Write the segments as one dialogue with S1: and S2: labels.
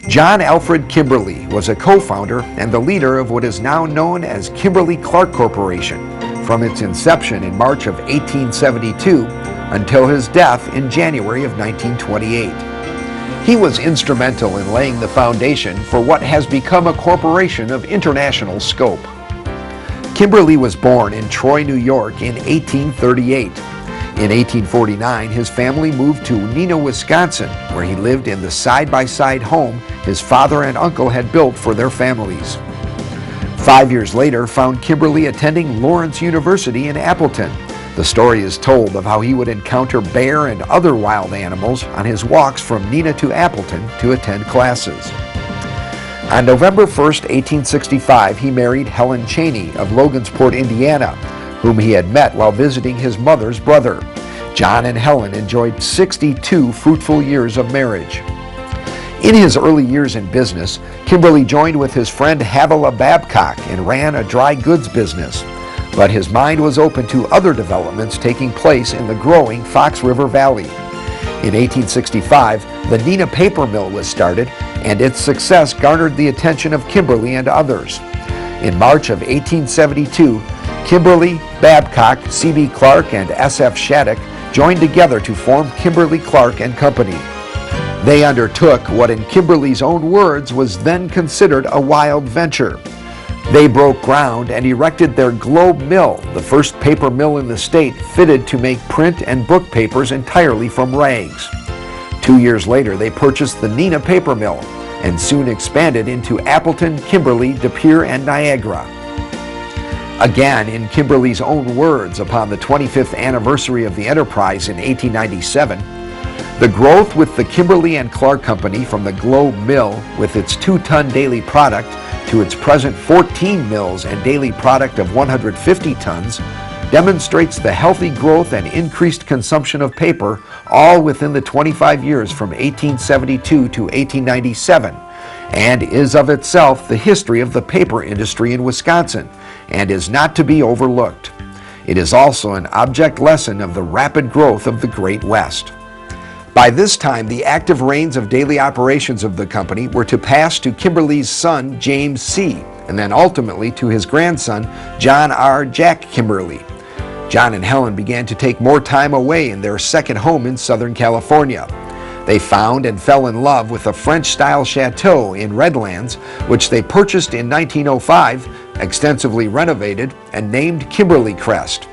S1: John Alfred Kimberly was a co-founder and the leader of what is now known as Kimberly-Clark Corporation from its inception in March of 1872 until his death in January of 1928. He was instrumental in laying the foundation for what has become a corporation of international scope. Kimberly was born in Troy, New York in 1838. In 1849, his family moved to Neenah, Wisconsin, where he lived in the side-by-side home his father and uncle had built for their families. 5 years later found Kimberly attending Lawrence University in Appleton. The story is told of how he would encounter bear and other wild animals on his walks from Neenah to Appleton to attend classes. On November 1st, 1865, he married Helen Cheney of Logansport, Indiana, whom he had met while visiting his mother's brother. John and Helen enjoyed 62 fruitful years of marriage. In his early years in business, Kimberly joined with his friend Havila Babcock and ran a dry goods business. But his mind was open to other developments taking place in the growing Fox River Valley. In 1865, the Neenah paper mill was started, and its success garnered the attention of Kimberly and others. In March of 1872, Kimberly, Babcock, C.B. Clark, and S.F. Shattuck joined together to form Kimberly-Clark and Company. They undertook what in Kimberly's own words was then considered a wild venture. They broke ground and erected their Globe Mill, the first paper mill in the state fitted to make print and book papers entirely from rags. 2 years later, they purchased the Neenah paper mill and soon expanded into Appleton, Kimberly, De Pere, and Niagara. Again, in Kimberly's own words, upon the 25th anniversary of the enterprise in 1897, the growth with the Kimberly and Clark Company from the Globe Mill with its 2-ton daily product to its present 14 mills and daily product of 150 tons demonstrates the healthy growth and increased consumption of paper all within the 25 years from 1872 to 1897, and is of itself the history of the paper industry in Wisconsin and is not to be overlooked. It is also an object lesson of the rapid growth of the Great West. By this time, the active reins of daily operations of the company were to pass to Kimberly's son, James C., and then ultimately to his grandson, John R. Jack Kimberly. John and Helen began to take more time away in their second home in Southern California. They found and fell in love with a French-style chateau in Redlands, which they purchased in 1905, extensively renovated, and named Kimberly Crest.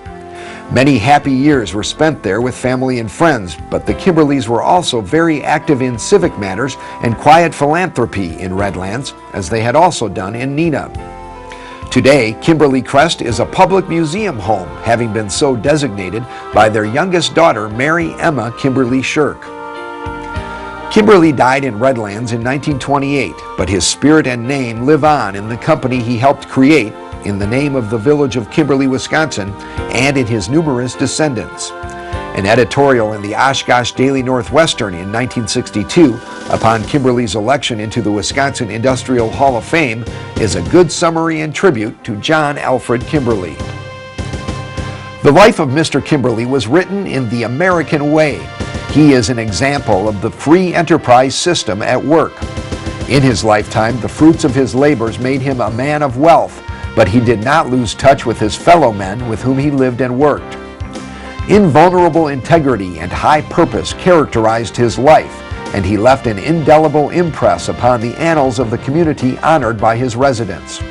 S1: Many happy years were spent there with family and friends, but the Kimberleys were also very active in civic matters and quiet philanthropy in Redlands, as they had also done in Neenah. Today, Kimberly Crest is a public museum home, having been so designated by their youngest daughter, Mary Emma Kimberly Shirk. Kimberly died in Redlands in 1928, but his spirit and name live on in the company he helped create, in the name of the village of Kimberly, Wisconsin, and in his numerous descendants. An editorial in the Oshkosh Daily Northwestern in 1962, upon Kimberly's election into the Wisconsin Industrial Hall of Fame, is a good summary and tribute to John Alfred Kimberly. The life of Mr. Kimberly was written in the American way. He is an example of the free enterprise system at work. In his lifetime, the fruits of his labors made him a man of wealth, but he did not lose touch with his fellow men with whom he lived and worked. Invulnerable integrity and high purpose characterized his life, and he left an indelible impress upon the annals of the community honored by his residents.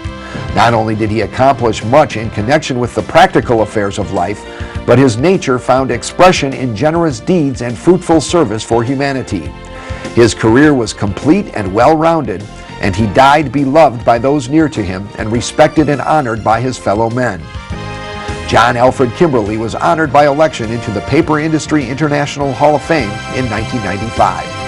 S1: Not only did he accomplish much in connection with the practical affairs of life, but his nature found expression in generous deeds and fruitful service for humanity. His career was complete and well-rounded, and he died beloved by those near to him and respected and honored by his fellow men. John Alfred Kimberly was honored by election into the Paper Industry International Hall of Fame in 1995.